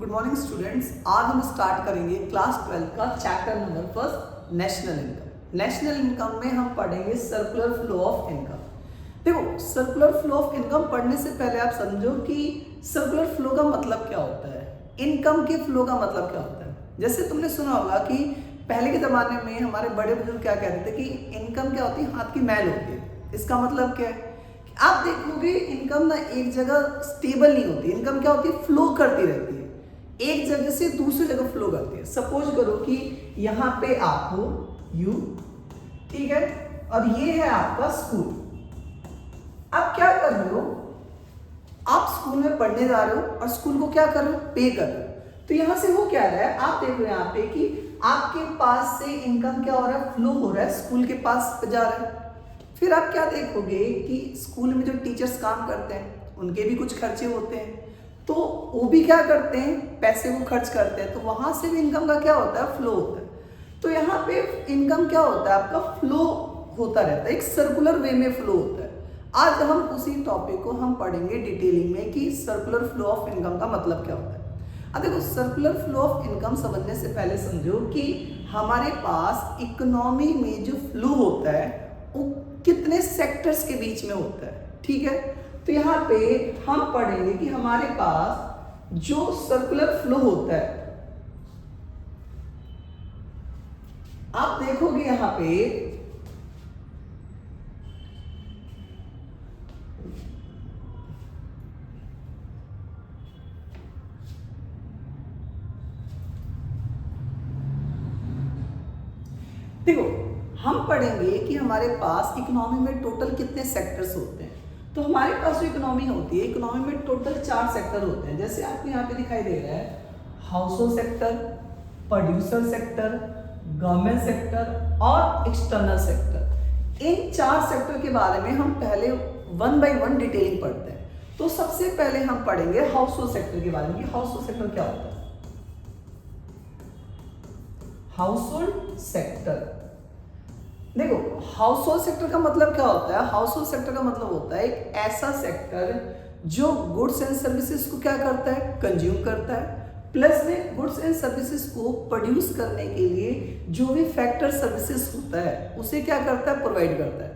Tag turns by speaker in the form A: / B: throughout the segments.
A: Good morning students. आज हम start करेंगे क्लास 12 का chapter number first, national income. National income में हम पढ़ेंगे सर्कुलर फ्लो ऑफ इनकम। देखो, सर्कुलर फ्लो ऑफ इनकम पढ़ने से पहले आप समझो कि सर्कुलर फ्लो का मतलब क्या होता है, इनकम के फ्लो का मतलब क्या होता है। जैसे तुमने सुना होगा कि पहले के ज़माने में हमारे बड़े बुजुर्ग क्या कहते थे कि इनकम क्या होती है, हाथ की मैल होती है। इसका मतलब क्या है, आप देखोगे इनकम ना एक जगह स्टेबल नहीं होती। इनकम क्या होती है, फ्लो करती रहती है, एक जगह से दूसरी जगह फ्लो करती है। सपोज करो कि यहाँ पे आप हो यू, ठीक है, और ये है आपका स्कूल। आप क्या कर रहे हो, आप स्कूल में पढ़ने जा रहे हो और स्कूल को क्या कर रहे हो, पे कर रहे हो। तो यहाँ से हो क्या रहा है, आप देख रहे हो यहाँ पे कि आपके पास से इनकम क्या हो रहा है, फ्लो हो रहा है, स्कूल के पास जा रहा है। फिर आप क्या देखोगे कि स्कूल में जो टीचर्स काम करते हैं उनके भी कुछ खर्चे होते हैं, तो वो भी क्या करते हैं, पैसे को खर्च करते हैं, तो वहां से भी इनकम का क्या होता है, फ्लो होता है। तो यहाँ पे इनकम क्या होता है, आपका फ्लो होता रहता है, एक सर्कुलर वे में फ्लो होता है। आज हम उसी टॉपिक को हम पढ़ेंगे डिटेलिंग में कि सर्कुलर फ्लो ऑफ इनकम का मतलब क्या होता है। अब देखो, सर्कुलर फ्लो ऑफ इनकम समझने से पहले समझो कि हमारे पास इकोनॉमी में जो फ्लो होता है वो कितने सेक्टर्स के बीच में होता है, ठीक है। तो यहाँ पे हम पढ़ेंगे कि हमारे पास जो सर्कुलर फ्लो होता है, आप देखोगे यहाँ पे देखो, हम पढ़ेंगे कि हमारे पास इकोनॉमी में टोटल कितने सेक्टर्स होते हैं। तो हमारे पास जो इकोनॉमी होती है, इकोनॉमी में टोटल 4 सेक्टर होते हैं। जैसे आपको यहाँ पे दिखाई दे रहा है, house hold sector, producer sector, government sector और एक्सटर्नल सेक्टर। इन 4 सेक्टर के बारे में हम पहले 1 बाय 1 डिटेलिंग पढ़ते हैं। तो सबसे पहले हम पढ़ेंगे हाउस होल्ड सेक्टर के बारे में कि हाउस होल्ड सेक्टर क्या होता है। हाउस होल्ड सेक्टर, देखो, हाउस होल्ड सेक्टर का मतलब क्या होता है, हाउस होल्ड सेक्टर का मतलब होता है एक ऐसा सेक्टर जो गुड्स एंड सर्विसेज को क्या करता है, कंज्यूम करता है, प्लस में गुड्स एंड सर्विसेज को प्रोड्यूस करने के लिए जो भी फैक्टर सर्विसेज होता है उसे क्या करता है, प्रोवाइड करता है।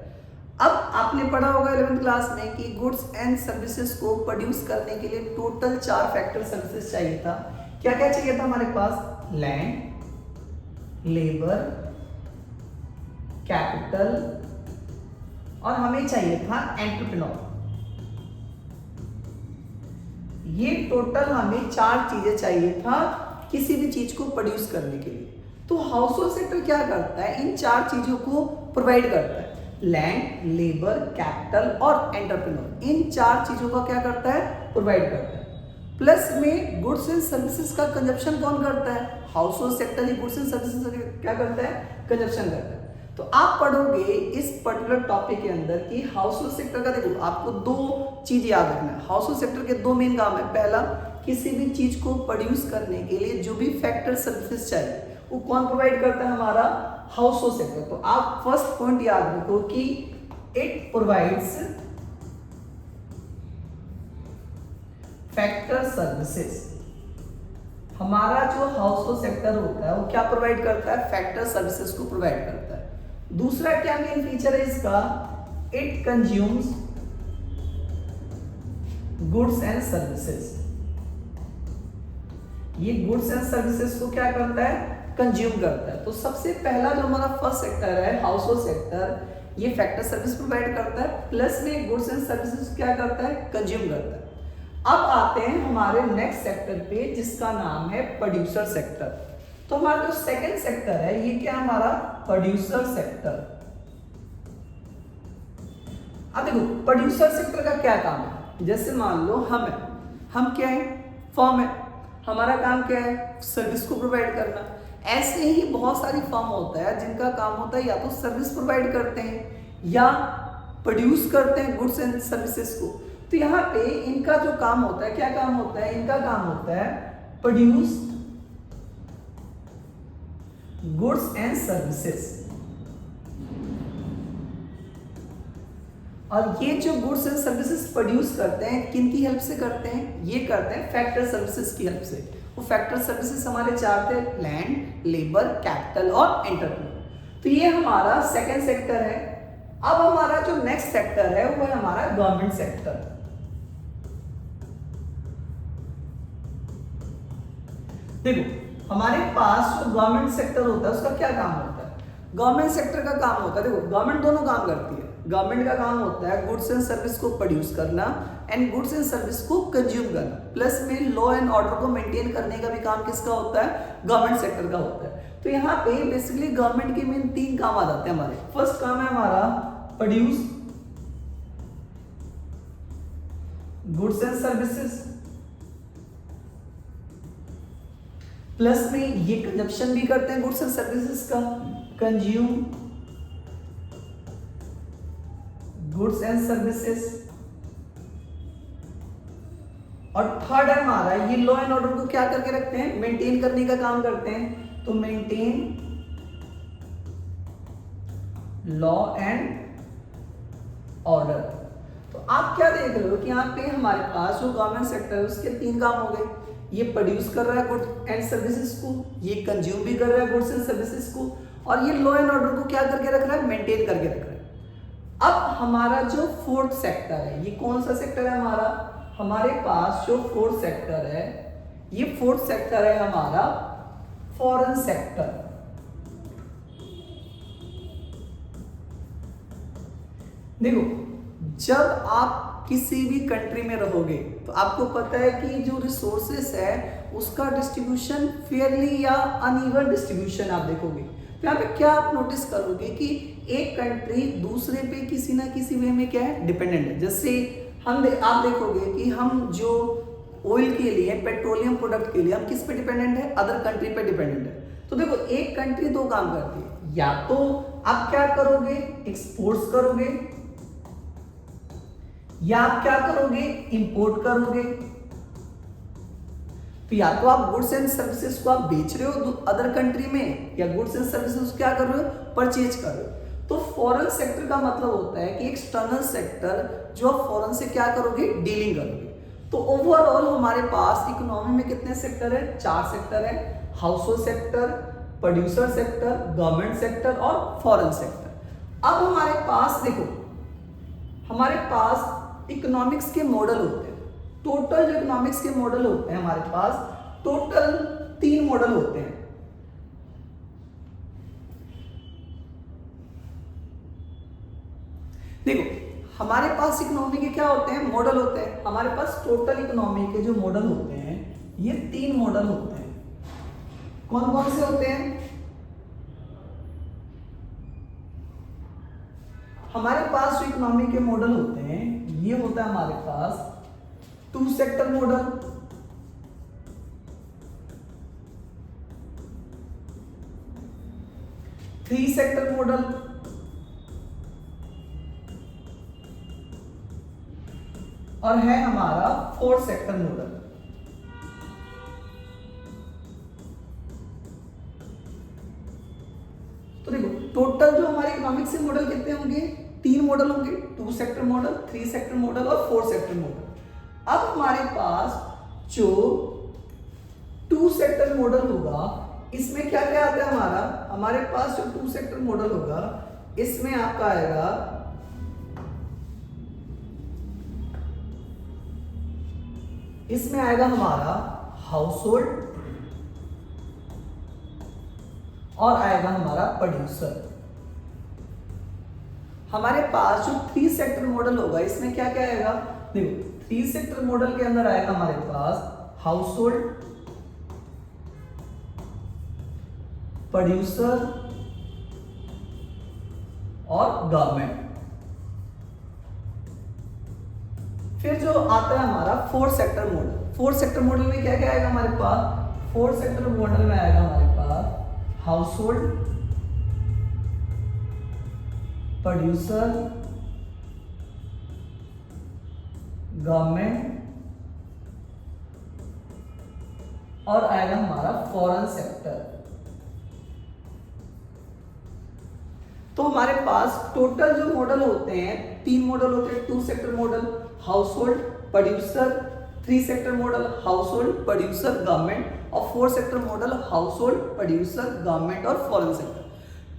A: अब आपने पढ़ा होगा 11th क्लास में कि गुड्स एंड सर्विसेज को प्रोड्यूस करने के लिए टोटल 4 फैक्टर सर्विसेज चाहिए था। क्या क्या चाहिए था हमारे पास, लैंड, लेबर, कैपिटल और हमें चाहिए था एंटरप्रेन्योर। ये टोटल हमें 4 चीजें चाहिए था किसी भी चीज को प्रोड्यूस करने के लिए। तो हाउस होल्ड सेक्टर क्या करता है, इन 4 चीजों को प्रोवाइड करता है, लैंड, लेबर, कैपिटल और एंटरप्रेन्योर। इन 4 चीजों का क्या करता है, प्रोवाइड करता है। प्लस में गुड्स एंड सर्विसेज का कंजप्शन कौन करता है, house hold sector he goods and services क्या करता है, कंजप्शन करता है। तो आप पढ़ोगे इस पर्टिकुलर टॉपिक के अंदर कि हाउस होल्ड सेक्टर का, देखो आपको 2 चीज याद रखना है। हाउस होल्ड सेक्टर के 2 मेन काम है। पहला, किसी भी चीज को प्रोड्यूस करने के लिए जो भी फैक्टर सर्विसेज चाहिए वो कौन प्रोवाइड करता है, हमारा हाउस होल्ड सेक्टर। तो आप फर्स्ट पॉइंट याद रखो कि इट प्रोवाइड्स फैक्टर सर्विसेज। हमारा जो हाउस होल्ड सेक्टर होता है वो क्या प्रोवाइड करता है, फैक्टर सर्विसेज को प्रोवाइड करता है। दूसरा क्या मेन फीचर है इसका, it consumes goods and services. ये गुड्स एंड सर्विसेज को क्या करता है, कंज्यूम करता है। तो सबसे पहला जो हमारा फर्स्ट सेक्टर है हाउस होल्ड सेक्टर, ये फैक्टर सर्विस प्रोवाइड करता है, प्लस में गुड्स एंड सर्विसेज क्या करता है, कंज्यूम करता है। अब आते हैं हमारे नेक्स्ट सेक्टर पे जिसका नाम है प्रोड्यूसर सेक्टर। तो हमारा जो सेकंड सेक्टर है ये क्या, हमारा प्रोड्यूसर सेक्टर। अब देखो, प्रोड्यूसर सेक्टर का क्या काम है, जैसे मान लो हम क्या है, फर्म है, हमारा काम क्या है, सर्विस को प्रोवाइड करना। ऐसे ही बहुत सारी फर्म होता है जिनका काम होता है या तो सर्विस प्रोवाइड करते हैं या प्रोड्यूस करते हैं गुड्स एंड सर्विसेज को। तो यहाँ पे इनका जो काम होता है, क्या काम होता है, इनका काम होता है प्रोड्यूस गुड्स एंड सर्विसेज। और ये जो गुड्स एंड सर्विसेज प्रोड्यूस करते हैं किन की हेल्प से करते हैं, ये करते हैं फैक्टर सर्विसेज की हेल्प से। वो फैक्टर सर्विसेज हमारे चार थे, लैंड, लेबर, कैपिटल और एंटरप्रेन्योर। तो ये हमारा सेकंड सेक्टर है। अब हमारा जो नेक्स्ट सेक्टर है वो है हमारा गवर्नमेंट सेक्टर। देखो हमारे पास जो गवर्नमेंट सेक्टर होता है उसका क्या काम होता है, गवर्नमेंट सेक्टर का काम होता है, देखो गवर्नमेंट दोनों काम करती है। गवर्नमेंट का काम होता है गुड्स एंड सर्विस को प्रोड्यूस करना एंड गुड्स एंड सर्विस को कंज्यूम करना, प्लस में लॉ एंड ऑर्डर को मेंटेन करने का भी काम किसका होता है, गवर्नमेंट सेक्टर का होता है। तो यहाँ पे बेसिकली गवर्नमेंट के मेन तीन काम आ जाते हैं हमारे। फर्स्ट काम है हमारा produce goods and services, plus में ये कंजप्शन भी करते हैं गुड्स एंड सर्विसेज का, कंज्यूम गुड्स एंड सर्विसेज। और थर्ड है हमारा ये लॉ एंड ऑर्डर को क्या करके रखते हैं, मेंटेन करने का काम करते हैं। तो मेंटेन लॉ एंड ऑर्डर। तो आप क्या देख रहे हो कि यहाँ पे हमारे पास जो गवर्नमेंट सेक्टर है उसके तीन काम हो गए। ये प्रोड्यूस कर रहा है गुड्स एंड सर्विसेज को, ये कंज्यूम भी कर रहा है गुड्स एंड सर्विसेज को, और ये लॉ एंड ऑर्डर को क्या करके रख रहा है, मेंटेन करके रख रहा है। अब हमारा जो फोर्थ सेक्टर है, ये कौन सा सेक्टर है हमारा, हमारे पास जो फोर्थ सेक्टर है, ये फोर्थ सेक्टर है हमारा फॉरेन सेक्टर। देखो जब आप किसी भी कंट्री में रहोगे तो आपको पता है कि जो रिसोर्सेस है उसका डिस्ट्रीब्यूशन फेयरली या अनइवन डिस्ट्रीब्यूशन आप देखोगे। तो यहाँ पे क्या आप नोटिस करोगे कि एक कंट्री दूसरे पे किसी ना किसी वे में क्या है, डिपेंडेंट है। जैसे आप देखोगे कि हम जो ऑयल के लिए, पेट्रोलियम प्रोडक्ट के लिए हम किस पे डिपेंडेंट है, अदर कंट्री पे डिपेंडेंट है। तो देखो एक कंट्री दो काम करती है, या तो आप क्या करोगे, एक्सपोर्ट्स करोगे, या आप क्या करोगे, इंपोर्ट करोगे। तो या तो आप गुड्स एंड सर्विसेज को आप बेच रहे हो अदर कंट्री में, या गुड्स एंड सर्विसेज क्या कर रहे हो, परचेज कर रहे हो। तो फॉरेन सेक्टर का मतलब होता है कि एक्सटर्नल सेक्टर जो आप फॉरेन से क्या करोगे, डीलिंग करोगे। तो ओवरऑल हमारे पास इकोनॉमी में कितने सेक्टर है, चार सेक्टर है, house hold sector, producer sector, government sector और फॉरेन सेक्टर। अब हमारे पास देखो, हमारे पास इकोनॉमिक्स के मॉडल होते हैं। टोटल जो इकोनॉमिक्स के मॉडल होते हैं हमारे पास टोटल 3 मॉडल होते हैं। देखो हमारे पास इकोनॉमी के क्या होते हैं, मॉडल होते हैं। हमारे पास टोटल इकोनॉमी के जो मॉडल होते हैं ये 3 मॉडल होते हैं। कौन कौन से होते हैं, हमारे पास जो इकोनॉमी के मॉडल होते हैं ये होता है हमारे पास 2 sector model, three sector model और है हमारा 4 सेक्टर मॉडल। तो देखो टोटल जो हमारे इकोनॉमिक्स से मॉडल कितने होंगे, 3 मॉडल होंगे, 2 सेक्टर मॉडल, 3 सेक्टर मॉडल और 4 सेक्टर मॉडल। अब हमारे पास जो 2 सेक्टर मॉडल होगा इसमें क्या क्या आता है हमारे पास जो 2 सेक्टर मॉडल होगा इसमें आपका आएगा हमारा हाउस होल्ड और आएगा हमारा प्रोड्यूसर। हमारे पास जो 3 सेक्टर मॉडल होगा इसमें क्या क्या आएगा, देखो 3 सेक्टर मॉडल के अंदर आएगा हमारे पास हाउस होल्ड, प्रोड्यूसर और गवर्नमेंट। फिर जो आता है हमारा 4 सेक्टर मॉडल, 4 सेक्टर मॉडल में क्या क्या आएगा हमारे पास, 4 सेक्टर मॉडल में आएगा हमारे पास हाउस होल्ड, प्रोड्यूसर, गवर्नमेंट और आएगा हमारा फॉरेन सेक्टर। तो हमारे पास टोटल जो मॉडल होते हैं, 3 मॉडल होते हैं, 2 sector model, house hold, producer, 3 sector model, house hold, producer, government, और 4 sector model, house hold, producer, government और फॉरेन सेक्टर।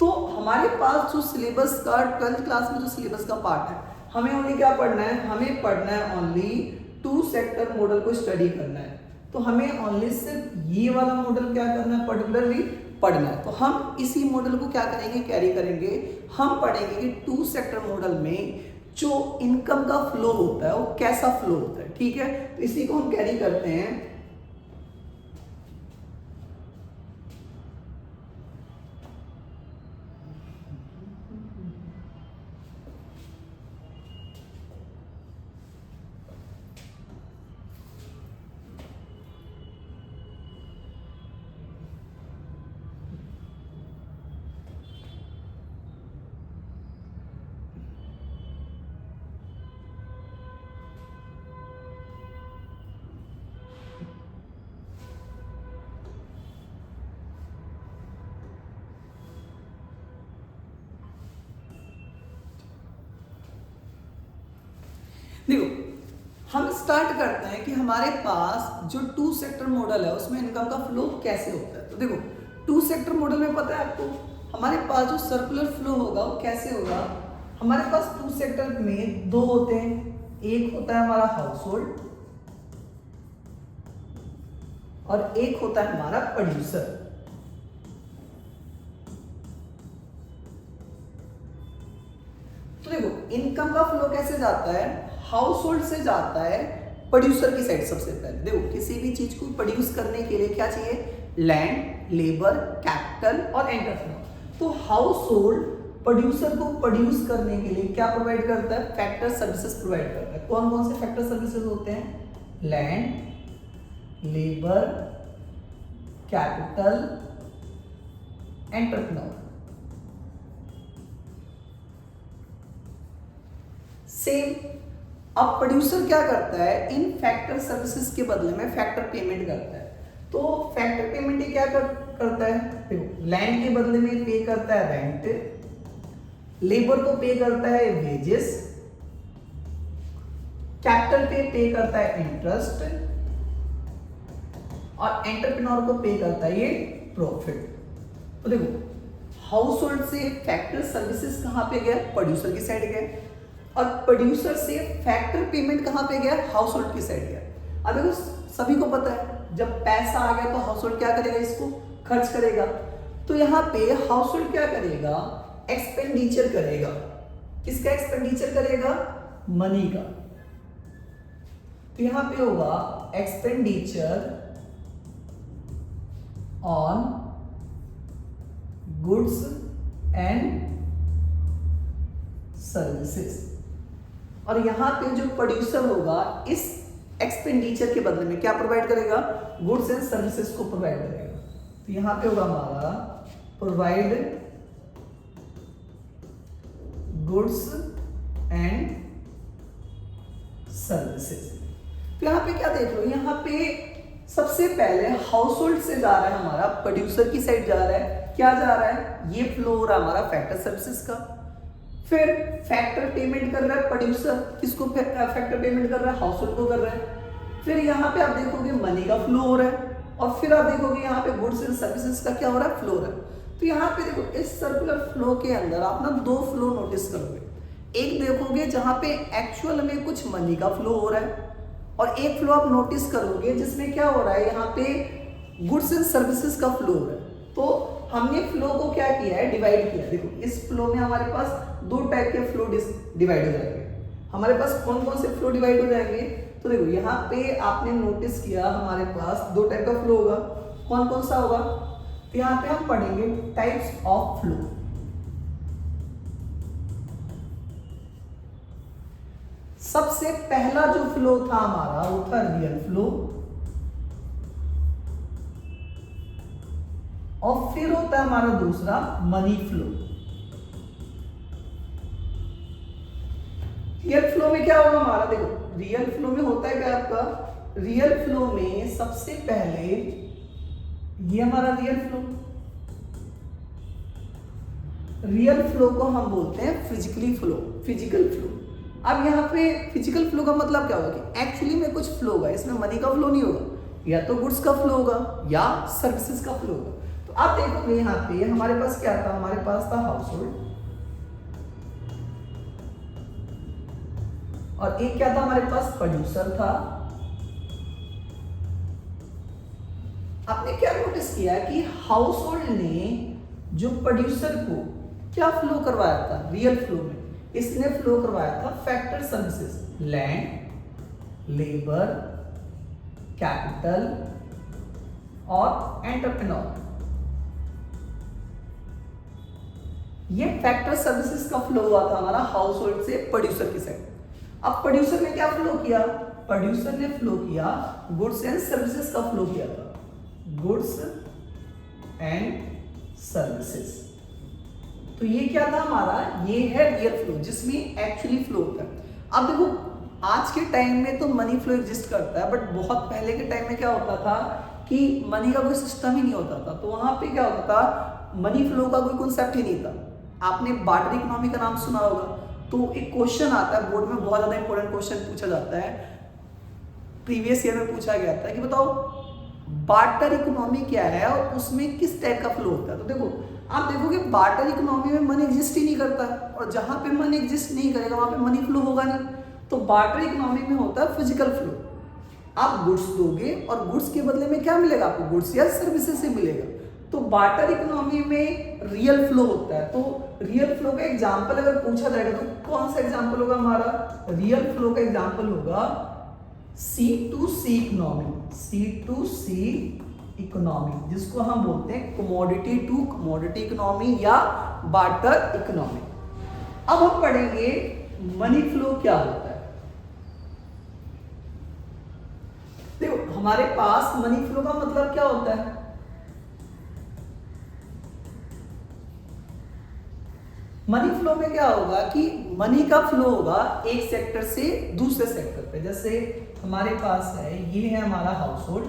A: तो हमारे पास जो सिलेबस का 12th क्लास में जो सिलेबस का पार्ट है, हमें ओनली क्या पढ़ना है, हमें पढ़ना है ओनली 2 सेक्टर मॉडल को स्टडी करना है। तो हमें ओनली सिर्फ ये वाला मॉडल क्या करना है, पर्टिकुलरली पढ़ना है। तो हम इसी मॉडल को क्या करेंगे, कैरी करेंगे। हम पढ़ेंगे कि 2 सेक्टर मॉडल में जो इनकम का फ्लो होता है वो कैसा फ्लो होता है, ठीक है। तो इसी को हम कैरी करते हैं। देखो, हम स्टार्ट करते हैं कि हमारे पास जो 2 सेक्टर मॉडल है उसमें इनकम का फ्लो कैसे होता है। तो देखो, 2 सेक्टर मॉडल में पता है आपको, हमारे पास जो सर्कुलर फ्लो होगा वो कैसे होगा। हमारे पास 2 सेक्टर में 2 होते हैं, एक होता है हमारा हाउस होल्ड और एक होता है हमारा प्रोड्यूसर। तो देखो, इनकम का फ्लो कैसे जाता है, हाउस होल्ड से जाता है प्रोड्यूसर की साइड। सबसे पहले देखो, किसी भी चीज को प्रोड्यूस करने के लिए क्या चाहिए, लैंड, लेबर, कैपिटल और एंटरप्रेन्योर। तो हाउस होल्ड प्रोड्यूसर को प्रोड्यूस करने के लिए क्या प्रोवाइड करता है, फैक्टर सर्विसेज प्रोवाइड करता है। कौन कौन से फैक्टर सर्विसेज होते हैं, land, labour, capital, entrepreneur. Same अब प्रोड्यूसर क्या करता है, इन फैक्टर सर्विसेज के बदले में फैक्टर पेमेंट करता है। तो फैक्टर पेमेंट ये क्या करता है, देखो, लैंड के बदले में पे करता है रेंट, लेबर को पे करता है वेजेस, कैपिटल पे करता है इंटरेस्ट और एंटरप्रेन्योर को पे करता है ये प्रॉफिट। तो देखो, हाउस होल्ड से फैक्टर सर्विसेज कहां पे गया, प्रोड्यूसर की साइड गया, और प्रोड्यूसर से फैक्टर पेमेंट कहां पे गया, हाउस होल्ड की साइड गया। अब देखो, सभी को पता है जब पैसा आ गया तो हाउस होल्ड क्या करेगा, इसको खर्च करेगा। तो यहाँ पे हाउस होल्ड क्या करेगा, एक्सपेंडिचर करेगा। किसका एक्सपेंडिचर करेगा, मनी का। तो यहाँ पे होगा expenditure on goods and services. और यहां पे जो प्रोड्यूसर होगा इस एक्सपेंडिचर के बदले में क्या प्रोवाइड करेगा, गुड्स एंड सर्विसेज को प्रोवाइड करेगा। तो यहां पे होगा हमारा प्रोवाइड गुड्स एंड सर्विसेज। तो यहां पे क्या देख लो, यहां पे सबसे पहले हाउस होल्ड से जा रहा है हमारा, प्रोड्यूसर की साइड जा रहा है। क्या जा रहा है, ये फ्लो हो रहा है हमारा फैक्टर सर्विसेज का। फिर फैक्टर पेमेंट कर रहा है प्रोड्यूसर, किसको फैक्टर पेमेंट कर रहा है, हाउस होल्ड को कर रहा है। फिर यहाँ पे आप देखोगे मनी का फ्लो हो रहा है, और फिर आप देखोगे यहाँ पे गुड्स एंड सर्विसेज का क्या हो रहा है, फ्लो हो रहा है। तो यहाँ पे देखो, इस सर्कुलर फ्लो के अंदर आप ना 2 फ्लो नोटिस करोगे। एक देखोगे जहाँ पे एक्चुअल में कुछ मनी का फ्लो हो रहा है, और एक फ्लो आप नोटिस करोगे जिसमें क्या हो रहा है, यहाँ पे गुड्स एंड सर्विसेज का फ्लो हो रहा है। तो हमने फ्लो को क्या किया है, डिवाइड किया। देखो, इस फ्लो में हमारे पास 2 टाइप के फ्लो डिवाइड हो जाएंगे। हमारे पास कौन कौन से फ्लो डिवाइड हो जाएंगे, तो देखो यहाँ पे आपने नोटिस किया हमारे पास 2 टाइप का फ्लो होगा। कौन कौन सा होगा, तो यहाँ पे हम पढ़ेंगे टाइप्स ऑफ फ्लो। सबसे पहला जो फ्लो था हमारा वो था रियल फ्लो, और फिर होता है हमारा दूसरा मनी फ्लो। रियल फ्लो में क्या होगा हमारा, देखो रियल फ्लो में होता है क्या आपका, रियल फ्लो में सबसे पहले ये हमारा रियल फ्लो, रियल फ्लो को हम बोलते हैं फिजिकली फ्लो, फिजिकल फ्लो। अब यहाँ पे फिजिकल फ्लो का मतलब क्या होगा कि एक्चुअली में कुछ फ्लो होगा, इसमें मनी का फ्लो नहीं होगा, या तो गुड्स का फ्लो होगा या सर्विसेज का फ्लो होगा। तो आप देखोगे यहाँ पे हमारे पास क्या था, हमारे पास था हाउस होल्ड, और एक क्या था हमारे पास, प्रोड्यूसर था। आपने क्या नोटिस किया कि हाउस होल्ड ने जो प्रोड्यूसर को क्या फ्लो करवाया था रियल फ्लो में, इसने फ्लो करवाया था factor services, land, labour, capital और एंटरप्रेन्योर। ये फैक्टर सर्विसेज का फ्लो हुआ था हमारा हाउस होल्ड से प्रोड्यूसर की साइड। अब प्रोड्यूसर ने क्या फ्लो किया, प्रोड्यूसर ने फ्लो किया गुड्स एंड सर्विसेज का फ्लो किया था, गुड्स एंड सर्विसेज। तो ये क्या था हमारा, ये है रियल फ्लो जिसमें एक्चुअली फ्लो होता है। अब देखो आज के टाइम में तो मनी फ्लो एग्जिस्ट करता है, बट बहुत पहले के टाइम में क्या होता था कि मनी का कोई सिस्टम ही नहीं होता था। तो वहां पे क्या होता था, मनी फ्लो का कोई कॉन्सेप्ट ही नहीं था। आपने बार्टर इकोनॉमी का नाम सुना होगा, तो एक क्वेश्चन आता है बोर्ड में, बहुत ज्यादा इंपॉर्टेंट क्वेश्चन पूछा जाता है, प्रीवियस ईयर में पूछा गया था कि बताओ बार्टर इकोनॉमी क्या है और उसमें किस टाइप का फ्लो होता है। तो देखो आप देखोगे बार्टर इकोनॉमी में मनी एग्जिस्ट ही नहीं करता, और जहां पे मनी एग्जिस्ट नहीं करेगा वहां पे मनी फ्लो होगा नहीं। तो बार्टर इकोनॉमी में होता है फिजिकल फ्लो। आप गुड्स दोगे और गुड्स के बदले में क्या मिलेगा आपको, गुड्स या सर्विसेज से मिलेगा। तो बार्टर इकोनॉमी में रियल फ्लो होता है। तो रियल फ्लो का एग्जांपल अगर पूछा जाएगा तो कौन सा एग्जांपल होगा हमारा, रियल फ्लो का एग्जांपल होगा C2C इकोनॉमी, C2C इकोनॉमी, जिसको हम बोलते हैं कमोडिटी टू कमोडिटी इकोनॉमी या बार्टर इकोनॉमी। अब हम पढ़ेंगे मनी फ्लो क्या होता है। देखो हमारे पास मनी फ्लो का मतलब क्या होता है, मनी फ्लो में क्या होगा कि मनी का फ्लो होगा एक सेक्टर से दूसरे सेक्टर पे। जैसे हमारे पास है, ये है हमारा हाउस होल्ड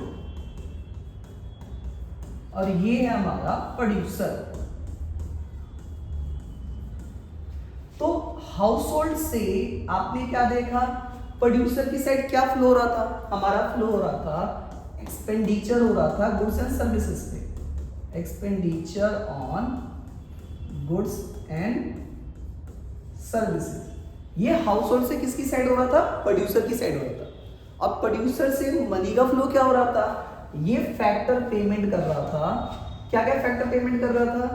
A: और ये है हमारा प्रोड्यूसर। तो हाउस होल्ड से आपने क्या देखा, प्रोड्यूसर की साइड क्या फ्लो हो रहा था, हमारा फ्लो हो रहा था, एक्सपेंडिचर हो रहा था गुड्स एंड सर्विसेज पे, expenditure on goods and services. ये हाउस होल्ड से किसकी साइड हो रहा था, प्रोड्यूसर की साइड हो रहा था। अब प्रोड्यूसर से मनी का फ्लो क्या हो रहा था, ये फैक्टर पेमेंट कर रहा था। क्या क्या फैक्टर पेमेंट कर रहा था,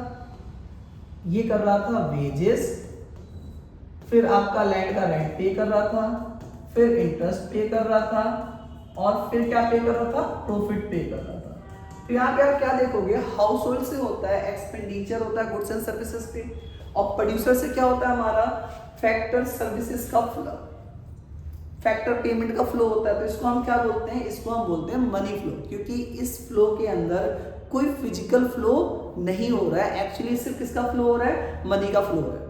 A: ये कर रहा था वेजेस, फिर आपका लैंड का रेंट पे कर रहा था, फिर इंटरेस्ट पे कर रहा था, और फिर क्या पे कर रहा था, प्रॉफिट पे कर रहा था। तो यहाँ पे आप क्या देखोगे, हाउस होल्ड से होता है एक्सपेंडिचर होता है गुड्स एंड सर्विसेज पे, और प्रोड्यूसर से क्या होता है हमारा फैक्टर सर्विसेज का फ्लो, फैक्टर पेमेंट का फ्लो होता है। तो इसको हम क्या बोलते हैं, इसको हम बोलते हैं मनी फ्लो, क्योंकि इस फ्लो के अंदर कोई फिजिकल फ्लो नहीं हो रहा है, एक्चुअली सिर्फ किसका फ्लो हो रहा है, मनी का फ्लो हो रहा है।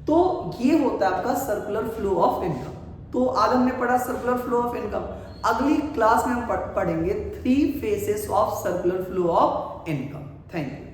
A: तो ये होता है आपका सर्कुलर फ्लो ऑफ इनकम। तो आज हमने पढ़ा सर्कुलर फ्लो ऑफ इनकम। अगली क्लास में हम पढ़ेंगे 3 faces of circular flow of income. Thank you.